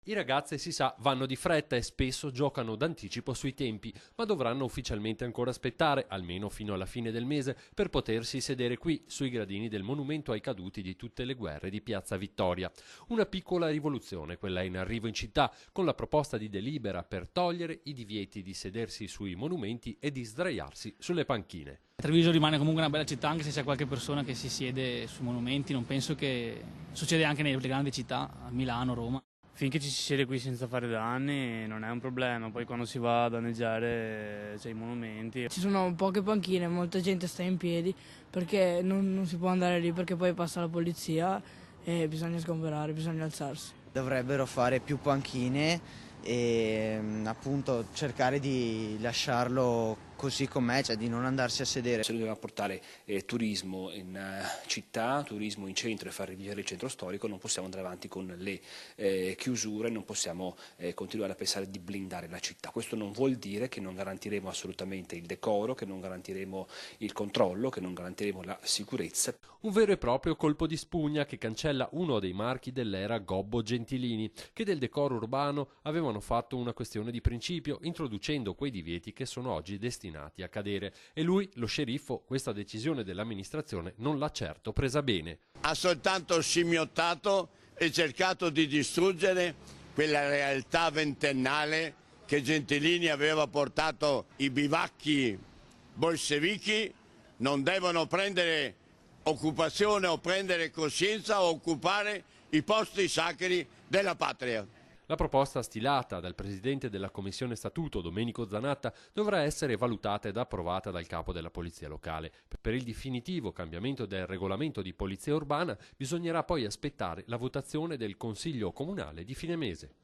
I ragazzi, si sa, vanno di fretta e spesso giocano d'anticipo sui tempi, ma dovranno ufficialmente ancora aspettare, almeno fino alla fine del mese, per potersi sedere qui, sui gradini del monumento ai caduti di tutte le guerre di Piazza Vittoria. Una piccola rivoluzione, quella in arrivo in città, con la proposta di delibera per togliere i divieti di sedersi sui monumenti e di sdraiarsi sulle panchine. Treviso rimane comunque una bella città, anche se c'è qualche persona che si siede sui monumenti. Non penso che succede anche nelle grandi città, a Milano, Roma. Finché ci si siede qui senza fare danni non è un problema, poi quando si va a danneggiare c'è i monumenti. Ci sono poche panchine, molta gente sta in piedi perché non si può andare lì perché poi passa la polizia e bisogna sgomberare, bisogna alzarsi. Dovrebbero fare più panchine e appunto cercare di lasciarlo così com'è, cioè di non andarsi a sedere. Se noi dobbiamo portare turismo in città, turismo in centro e far rivivere il centro storico, non possiamo andare avanti con le chiusure, non possiamo continuare a pensare di blindare la città. Questo non vuol dire che non garantiremo assolutamente il decoro, che non garantiremo il controllo, che non garantiremo la sicurezza. Un vero e proprio colpo di spugna che cancella uno dei marchi dell'era Gobbo Gentilini, che del decoro urbano avevano fatto una questione di principio, introducendo quei divieti che sono oggi destinati a cadere. E lui, lo sceriffo, questa decisione dell'amministrazione non l'ha certo presa bene. Ha soltanto scimmiottato e cercato di distruggere quella realtà ventennale che Gentilini aveva portato. I bivacchi bolscevichi non devono prendere occupazione o prendere coscienza o occupare i posti sacri della patria. La proposta stilata dal presidente della Commissione Statuto, Domenico Zanatta, dovrà essere valutata ed approvata dal capo della Polizia Locale. Per il definitivo cambiamento del regolamento di polizia urbana bisognerà poi aspettare la votazione del Consiglio Comunale di fine mese.